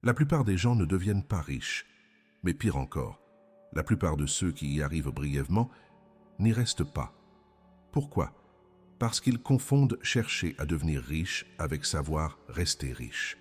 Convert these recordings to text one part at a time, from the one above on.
La plupart des gens ne deviennent pas riches, mais pire encore, la plupart de ceux qui y arrivent brièvement n'y restent pas. Pourquoi? Parce qu'ils confondent chercher à devenir riche avec savoir rester riche.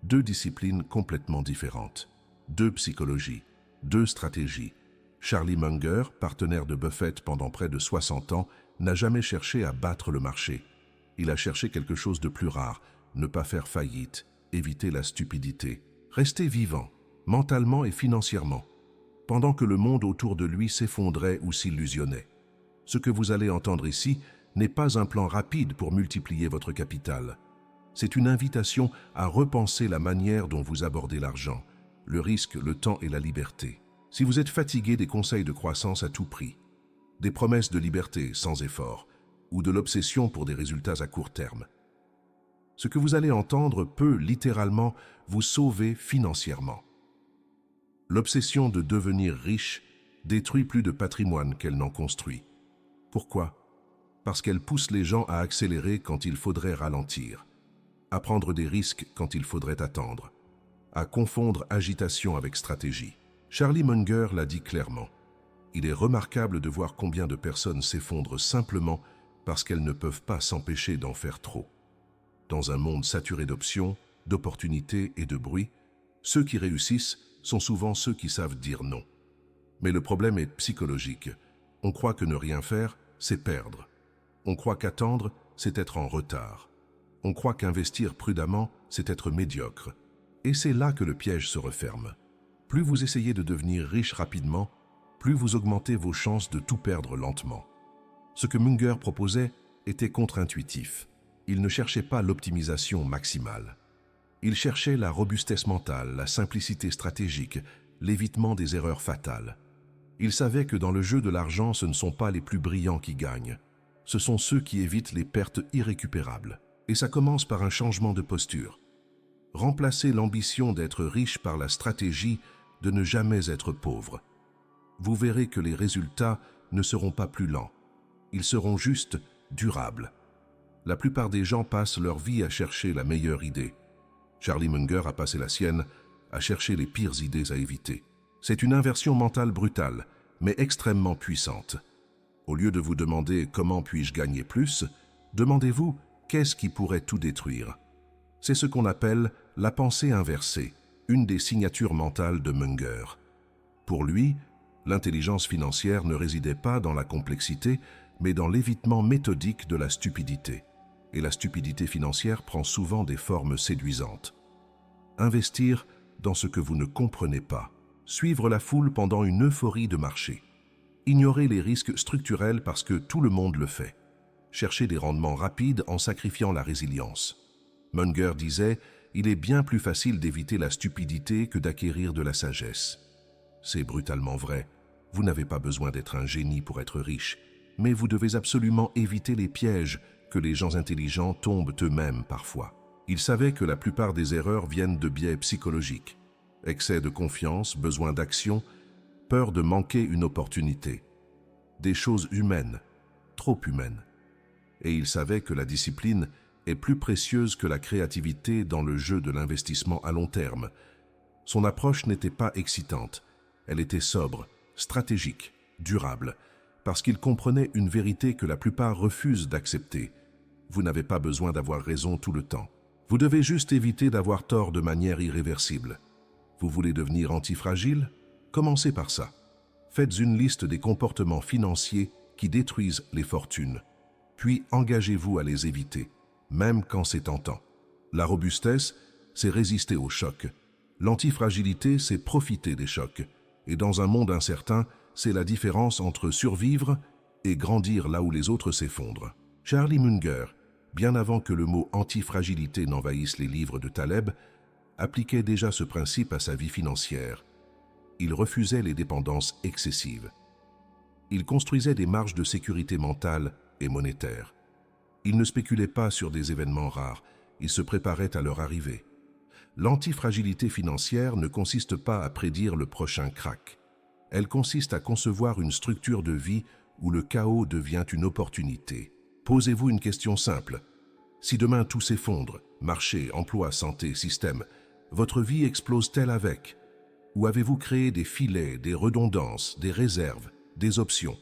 Deux disciplines complètement différentes, deux psychologies, deux stratégies. Charlie Munger, partenaire de Buffett pendant près de 60 ans, n'a jamais cherché à battre le marché. Il a cherché quelque chose de plus rare, ne pas faire faillite, éviter la stupidité, rester vivant, mentalement et financièrement, pendant que le monde autour de lui s'effondrait ou s'illusionnait. Ce que vous allez entendre ici n'est pas un plan rapide pour multiplier votre capital. C'est une invitation à repenser la manière dont vous abordez l'argent, le risque, le temps et la liberté. Si vous êtes fatigué des conseils de croissance à tout prix, des promesses de liberté sans effort, ou de l'obsession pour des résultats à court terme, ce que vous allez entendre peut littéralement vous sauver financièrement. L'obsession de devenir riche détruit plus de patrimoine qu'elle n'en construit. Pourquoi? Parce qu'elle pousse les gens à accélérer quand il faudrait ralentir, à prendre des risques quand il faudrait attendre, à confondre agitation avec stratégie. Charlie Munger l'a dit clairement. Il est remarquable de voir combien de personnes s'effondrent simplement parce qu'elles ne peuvent pas s'empêcher d'en faire trop. Dans un monde saturé d'options, d'opportunités et de bruit, ceux qui réussissent sont souvent ceux qui savent dire non. Mais le problème est psychologique. On croit que ne rien faire, c'est perdre. On croit qu'attendre, c'est être en retard. On croit qu'investir prudemment, c'est être médiocre. Et c'est là que le piège se referme. Plus vous essayez de devenir riche rapidement, plus vous augmentez vos chances de tout perdre lentement. Ce que Munger proposait était contre-intuitif. Il ne cherchait pas l'optimisation maximale. Il cherchait la robustesse mentale, la simplicité stratégique, l'évitement des erreurs fatales. Il savait que dans le jeu de l'argent, ce ne sont pas les plus brillants qui gagnent. Ce sont ceux qui évitent les pertes irrécupérables. Et ça commence par un changement de posture. Remplacez l'ambition d'être riche par la stratégie de ne jamais être pauvre. Vous verrez que les résultats ne seront pas plus lents. Ils seront juste durables. La plupart des gens passent leur vie à chercher la meilleure idée. Charlie Munger a passé la sienne à chercher les pires idées à éviter. C'est une inversion mentale brutale, mais extrêmement puissante. Au lieu de vous demander « comment puis-je gagner plus ?», demandez-vous « qu'est-ce qui pourrait tout détruire ?» C'est ce qu'on appelle la pensée inversée, une des signatures mentales de Munger. Pour lui, l'intelligence financière ne résidait pas dans la complexité, mais dans l'évitement méthodique de la stupidité. Et la stupidité financière prend souvent des formes séduisantes. Investir dans ce que vous ne comprenez pas. Suivre la foule pendant une euphorie de marché. Ignorer les risques structurels parce que tout le monde le fait. Chercher des rendements rapides en sacrifiant la résilience. Munger disait « Il est bien plus facile d'éviter la stupidité que d'acquérir de la sagesse ». C'est brutalement vrai. Vous n'avez pas besoin d'être un génie pour être riche, mais vous devez absolument éviter les pièges que les gens intelligents tombent eux-mêmes parfois. Il savait que la plupart des erreurs viennent de biais psychologiques. Excès de confiance, besoin d'action, peur de manquer une opportunité. Des choses humaines, trop humaines. Et il savait que la discipline est plus précieuse que la créativité dans le jeu de l'investissement à long terme. Son approche n'était pas excitante, elle était sobre, stratégique, durable, parce qu'il comprenait une vérité que la plupart refusent d'accepter. Vous n'avez pas besoin d'avoir raison tout le temps. Vous devez juste éviter d'avoir tort de manière irréversible. Vous voulez devenir antifragile? Commencez par ça. Faites une liste des comportements financiers qui détruisent les fortunes. Puis engagez-vous à les éviter, même quand c'est tentant. La robustesse, c'est résister aux chocs. L'antifragilité, c'est profiter des chocs. Et dans un monde incertain, c'est la différence entre survivre et grandir là où les autres s'effondrent. Charlie Munger, bien avant que le mot antifragilité n'envahisse les livres de Taleb, appliquait déjà ce principe à sa vie financière. Il refusait les dépendances excessives. Il construisait des marges de sécurité mentale et monétaire. Il ne spéculait pas sur des événements rares, il se préparait à leur arrivée. L'antifragilité financière ne consiste pas à prédire le prochain krach. Elle consiste à concevoir une structure de vie où le chaos devient une opportunité. Posez-vous une question simple. Si demain tout s'effondre, marché, emploi, santé, système, Votre vie explose-t-elle avec? Ou avez-vous créé des filets, des redondances, des réserves, des options?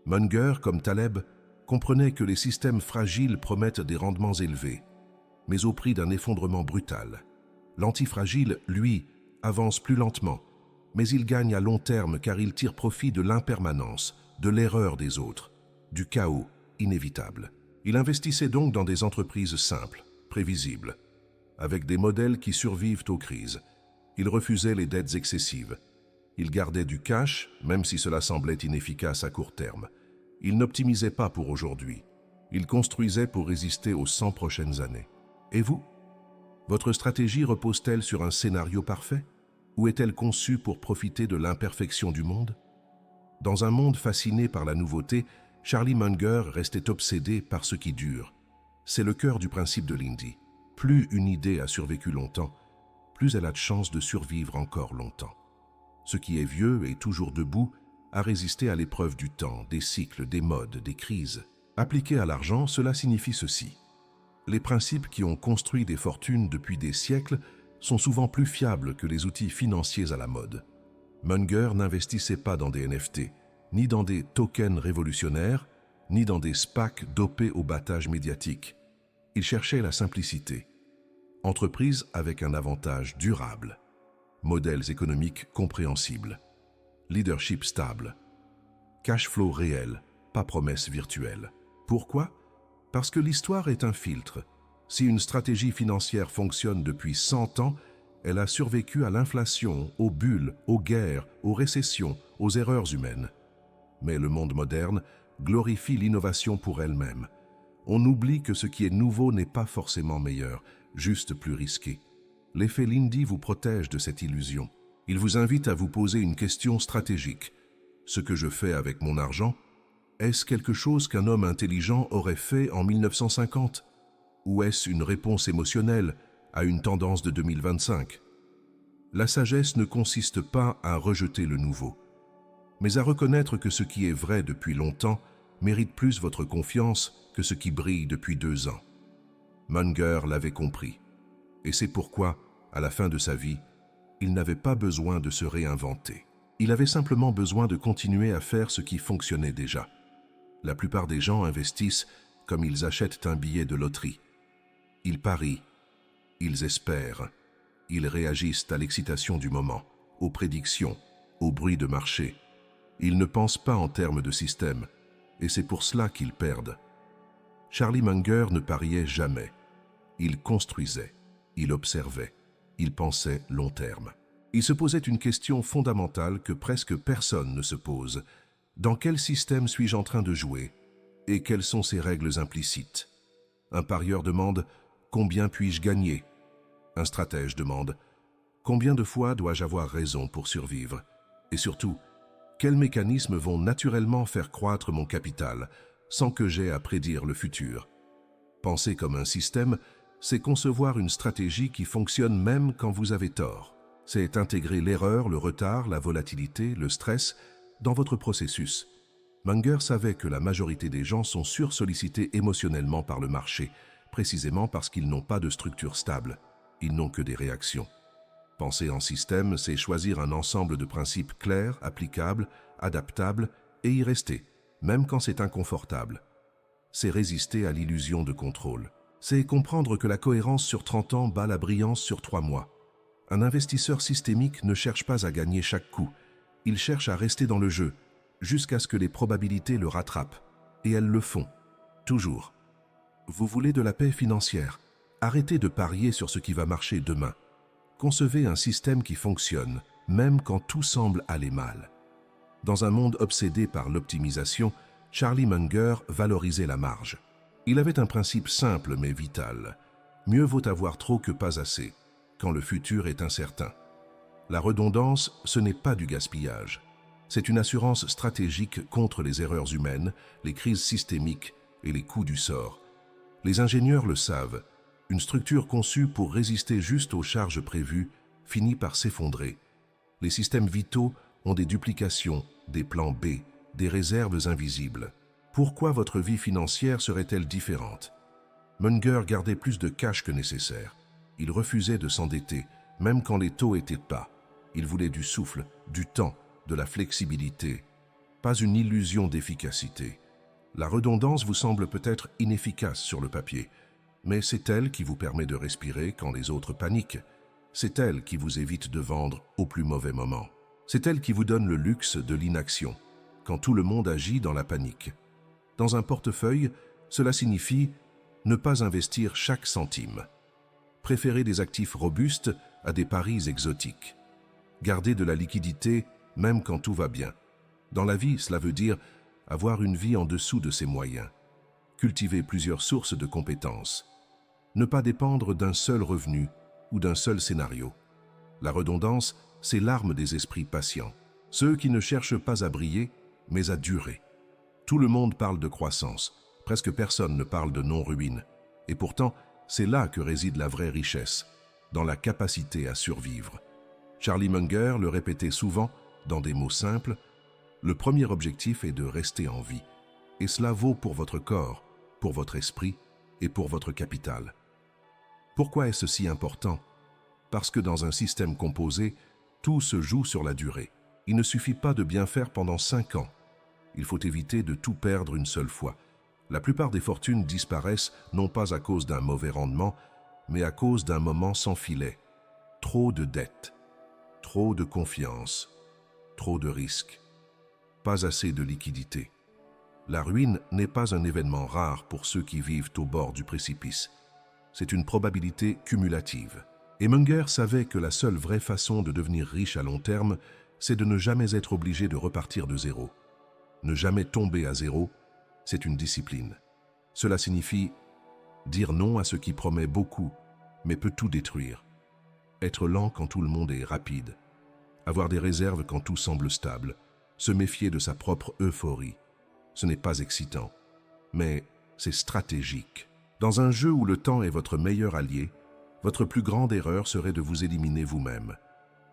Munger, comme Taleb, comprenait que les systèmes fragiles promettent des rendements élevés, mais au prix d'un effondrement brutal. L'antifragile, lui, avance plus lentement, mais il gagne à long terme car il tire profit de l'impermanence, de l'erreur des autres, du chaos inévitable. Il investissait donc dans des entreprises simples, prévisibles, avec des modèles qui survivent aux crises. Il refusait les dettes excessives. Il gardait du cash, même si cela semblait inefficace à court terme. Il n'optimisait pas pour aujourd'hui. Il construisait pour résister aux 100 prochaines années. Et vous? Votre stratégie repose-t-elle sur un scénario parfait? Ou est-elle conçue pour profiter de l'imperfection du monde? Dans un monde fasciné par la nouveauté, Charlie Munger restait obsédé par ce qui dure. C'est le cœur du principe de Lindy. Plus une idée a survécu longtemps, plus elle a de chances de survivre encore longtemps. Ce qui est vieux et toujours debout a résisté à l'épreuve du temps, des cycles, des modes, des crises. Appliqué à l'argent, cela signifie ceci. Les principes qui ont construit des fortunes depuis des siècles sont souvent plus fiables que les outils financiers à la mode. Munger n'investissait pas dans des NFT, ni dans des tokens révolutionnaires, ni dans des SPAC dopés au battage médiatique. Il cherchait la simplicité. Entreprise avec un avantage durable. Modèles économiques compréhensibles. Leadership stable. Cash flow réel, pas promesse virtuelle. Pourquoi? Parce que l'histoire est un filtre. Si une stratégie financière fonctionne depuis 100 ans, elle a survécu à l'inflation, aux bulles, aux guerres, aux récessions, aux erreurs humaines. Mais le monde moderne glorifie l'innovation pour elle-même. On oublie que ce qui est nouveau n'est pas forcément meilleur, juste plus risqué. L'effet Lindy vous protège de cette illusion. Il vous invite à vous poser une question stratégique. Ce que je fais avec mon argent, est-ce quelque chose qu'un homme intelligent aurait fait en 1950? Ou est-ce une réponse émotionnelle à une tendance de 2025? La sagesse ne consiste pas à rejeter le nouveau, mais à reconnaître que ce qui est vrai depuis longtemps mérite plus votre confiance que ce qui brille depuis 2 ans. Munger l'avait compris, et c'est pourquoi, à la fin de sa vie, il n'avait pas besoin de se réinventer. Il avait simplement besoin de continuer à faire ce qui fonctionnait déjà. La plupart des gens investissent comme ils achètent un billet de loterie. Ils parient, ils espèrent, ils réagissent à l'excitation du moment, aux prédictions, au bruit de marché. Ils ne pensent pas en termes de système, et c'est pour cela qu'ils perdent. Charlie Munger ne pariait jamais. Il construisait, il observait, il pensait long terme. Il se posait une question fondamentale que presque personne ne se pose. Dans quel système suis-je en train de jouer? Et quelles sont ses règles implicites? Un parieur demande « Combien puis-je gagner ?» Un stratège demande « Combien de fois dois-je avoir raison pour survivre ?» Et surtout, quels mécanismes vont naturellement faire croître mon capital sans que j'aie à prédire le futur? Penser comme un système, c'est concevoir une stratégie qui fonctionne même quand vous avez tort. C'est intégrer l'erreur, le retard, la volatilité, le stress dans votre processus. Munger savait que la majorité des gens sont sursollicités émotionnellement par le marché, précisément parce qu'ils n'ont pas de structure stable. Ils n'ont que des réactions. Penser en système, c'est choisir un ensemble de principes clairs, applicables, adaptables et y rester, même quand c'est inconfortable. C'est résister à l'illusion de contrôle. C'est comprendre que la cohérence sur 30 ans bat la brillance sur 3 mois. Un investisseur systémique ne cherche pas à gagner chaque coup. Il cherche à rester dans le jeu, jusqu'à ce que les probabilités le rattrapent. Et elles le font. Toujours. Vous voulez de la paix financière? Arrêtez de parier sur ce qui va marcher demain. Concevez un système qui fonctionne, même quand tout semble aller mal. Dans un monde obsédé par l'optimisation, Charlie Munger valorisait la marge. Il avait un principe simple mais vital. Mieux vaut avoir trop que pas assez, quand le futur est incertain. La redondance, ce n'est pas du gaspillage. C'est une assurance stratégique contre les erreurs humaines, les crises systémiques et les coups du sort. Les ingénieurs le savent. Une structure conçue pour résister juste aux charges prévues finit par s'effondrer. Les systèmes vitaux ont des duplications, des plans B, des réserves invisibles. Pourquoi votre vie financière serait-elle différente? Munger gardait plus de cash que nécessaire. Il refusait de s'endetter, même quand les taux étaient bas. Il voulait du souffle, du temps, de la flexibilité, pas une illusion d'efficacité. La redondance vous semble peut-être inefficace sur le papier, mais c'est elle qui vous permet de respirer quand les autres paniquent. C'est elle qui vous évite de vendre au plus mauvais moment. C'est elle qui vous donne le luxe de l'inaction, quand tout le monde agit dans la panique. Dans un portefeuille, cela signifie ne pas investir chaque centime. Préférer des actifs robustes à des paris exotiques. Garder de la liquidité même quand tout va bien. Dans la vie, cela veut dire avoir une vie en dessous de ses moyens. Cultiver plusieurs sources de compétences. Ne pas dépendre d'un seul revenu ou d'un seul scénario. La redondance, c'est l'arme des esprits patients. Ceux qui ne cherchent pas à briller, mais à durer. Tout le monde parle de croissance. Presque personne ne parle de non-ruine. Et pourtant, c'est là que réside la vraie richesse, dans la capacité à survivre. Charlie Munger le répétait souvent, dans des mots simples, le premier objectif est de rester en vie. Et cela vaut pour votre corps, pour votre esprit et pour votre capital. Pourquoi est-ce si important? Parce que dans un système composé, tout se joue sur la durée. Il ne suffit pas de bien faire pendant 5 ans. Il faut éviter de tout perdre une seule fois. La plupart des fortunes disparaissent non pas à cause d'un mauvais rendement, mais à cause d'un moment sans filet. Trop de dettes, trop de confiance, trop de risques, pas assez de liquidité. La ruine n'est pas un événement rare pour ceux qui vivent au bord du précipice. C'est une probabilité cumulative. Et Munger savait que la seule vraie façon de devenir riche à long terme, c'est de ne jamais être obligé de repartir de zéro. Ne jamais tomber à zéro, c'est une discipline. Cela signifie dire non à ce qui promet beaucoup, mais peut tout détruire. Être lent quand tout le monde est rapide. Avoir des réserves quand tout semble stable. Se méfier de sa propre euphorie. Ce n'est pas excitant, mais c'est stratégique. Dans un jeu où le temps est votre meilleur allié, votre plus grande erreur serait de vous éliminer vous-même.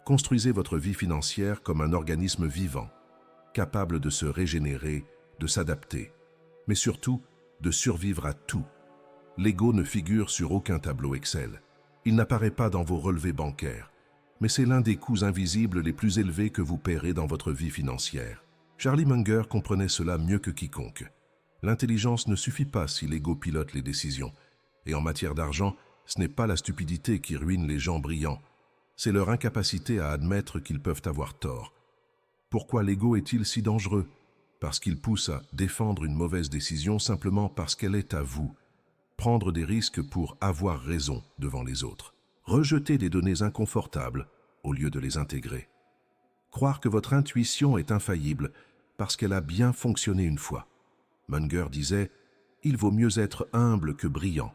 Construisez votre vie financière comme un organisme vivant, capable de se régénérer, de s'adapter, mais surtout de survivre à tout. L'ego ne figure sur aucun tableau Excel. Il n'apparaît pas dans vos relevés bancaires, mais c'est l'un des coûts invisibles les plus élevés que vous paierez dans votre vie financière. Charlie Munger comprenait cela mieux que quiconque. L'intelligence ne suffit pas si l'ego pilote les décisions. Et en matière d'argent, ce n'est pas la stupidité qui ruine les gens brillants, c'est leur incapacité à admettre qu'ils peuvent avoir tort. Pourquoi l'ego est-il si dangereux? Parce qu'il pousse à défendre une mauvaise décision simplement parce qu'elle est à vous. Prendre des risques pour avoir raison devant les autres. Rejeter des données inconfortables au lieu de les intégrer. Croire que votre intuition est infaillible parce qu'elle a bien fonctionné une fois. Munger disait « Il vaut mieux être humble que brillant,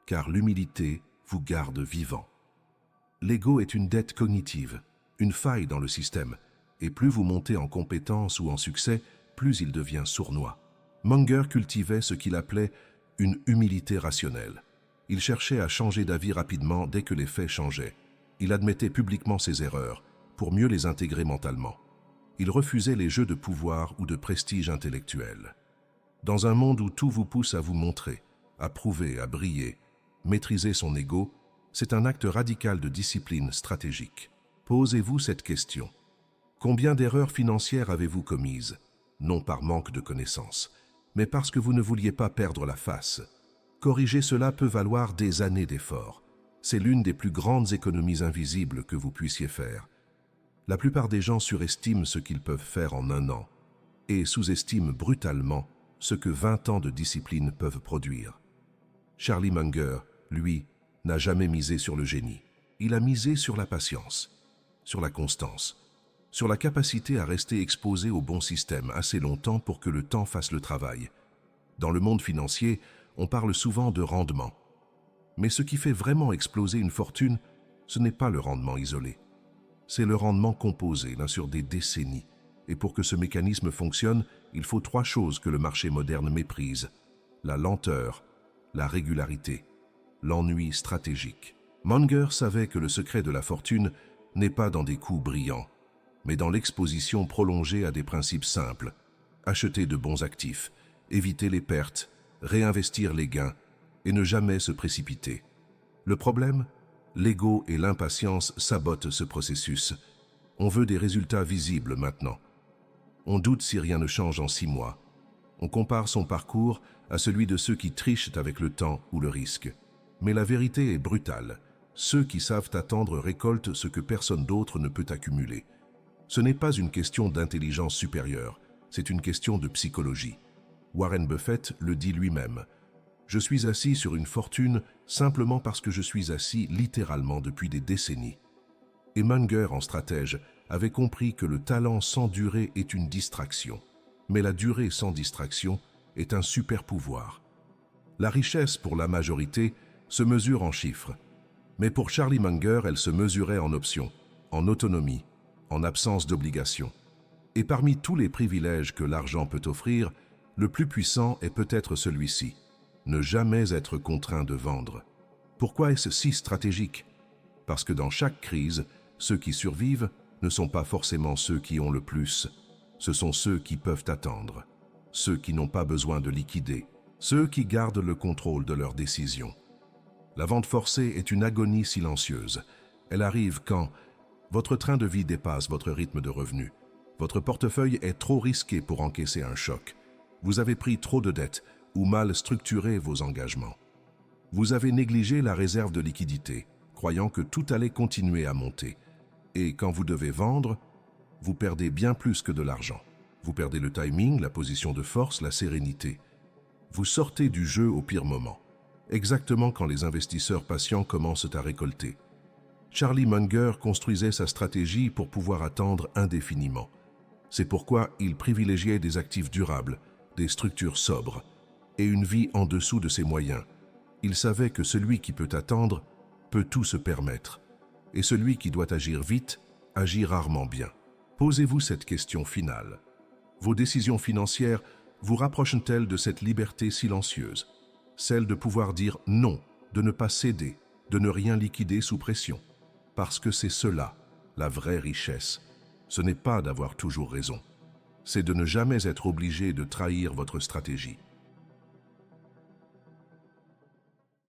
car l'humilité vous garde vivant. » L'ego est une dette cognitive, une faille dans le système, et plus vous montez en compétence ou en succès, plus il devient sournois. Munger cultivait ce qu'il appelait une humilité rationnelle. Il cherchait à changer d'avis rapidement dès que les faits changeaient. Il admettait publiquement ses erreurs, pour mieux les intégrer mentalement. Il refusait les jeux de pouvoir ou de prestige intellectuel. Dans un monde où tout vous pousse à vous montrer, à prouver, à briller, maîtriser son ego, c'est un acte radical de discipline stratégique. Posez-vous cette question. Combien d'erreurs financières avez-vous commises? Non par manque de connaissances, mais parce que vous ne vouliez pas perdre la face. Corriger cela peut valoir des années d'efforts. C'est l'une des plus grandes économies invisibles que vous puissiez faire. La plupart des gens surestiment ce qu'ils peuvent faire en 1 an et sous-estiment brutalement ce que 20 ans de discipline peuvent produire. Charlie Munger, lui, n'a jamais misé sur le génie. Il a misé sur la patience, sur la constance, sur la capacité à rester exposé au bon système assez longtemps pour que le temps fasse le travail. Dans le monde financier, on parle souvent de rendement. Mais ce qui fait vraiment exploser une fortune, ce n'est pas le rendement isolé. C'est le rendement composé, l'un sur des décennies. Et pour que ce mécanisme fonctionne, il faut 3 choses que le marché moderne méprise. La lenteur, la régularité, l'ennui stratégique. Munger savait que le secret de la fortune n'est pas dans des coups brillants, mais dans l'exposition prolongée à des principes simples. Acheter de bons actifs, éviter les pertes, réinvestir les gains et ne jamais se précipiter. Le problème, L'ego et l'impatience sabotent ce processus. On veut des résultats visibles maintenant. On doute si rien ne change en 6 mois. On compare son parcours à celui de ceux qui trichent avec le temps ou le risque. Mais la vérité est brutale. Ceux qui savent attendre récoltent ce que personne d'autre ne peut accumuler. Ce n'est pas une question d'intelligence supérieure, c'est une question de psychologie. Warren Buffett le dit lui-même. Je suis assis sur une fortune simplement parce que je suis assis littéralement depuis des décennies. Et Munger, en stratège, avait compris que le talent sans durée est une distraction. Mais la durée sans distraction est un super pouvoir. La richesse, pour la majorité, se mesure en chiffres. Mais pour Charlie Munger, elle se mesurait en options, en autonomie, en absence d'obligations. Et parmi tous les privilèges que l'argent peut offrir, le plus puissant est peut-être celui-ci. Ne jamais être contraint de vendre. Pourquoi est-ce si stratégique? Parce que dans chaque crise, ceux qui survivent ne sont pas forcément ceux qui ont le plus. Ce sont ceux qui peuvent attendre, ceux qui n'ont pas besoin de liquider, ceux qui gardent le contrôle de leurs décisions. La vente forcée est une agonie silencieuse. Elle arrive quand votre train de vie dépasse votre rythme de revenus. Votre portefeuille est trop risqué pour encaisser un choc. Vous avez pris trop de dettes ou mal structuré vos engagements. Vous avez négligé la réserve de liquidité, croyant que tout allait continuer à monter. Et quand vous devez vendre, vous perdez bien plus que de l'argent. Vous perdez le timing, la position de force, la sérénité. Vous sortez du jeu au pire moment, exactement quand les investisseurs patients commencent à récolter. Charlie Munger construisait sa stratégie pour pouvoir attendre indéfiniment. C'est pourquoi il privilégiait des actifs durables, des structures sobres et une vie en dessous de ses moyens. Il savait que celui qui peut attendre peut tout se permettre, et celui qui doit agir vite agit rarement bien. Posez-vous cette question finale. Vos décisions financières vous rapprochent-elles de cette liberté silencieuse, celle de pouvoir dire non, de ne pas céder, de ne rien liquider sous pression? Parce que c'est cela, la vraie richesse. Ce n'est pas d'avoir toujours raison. C'est de ne jamais être obligé de trahir votre stratégie.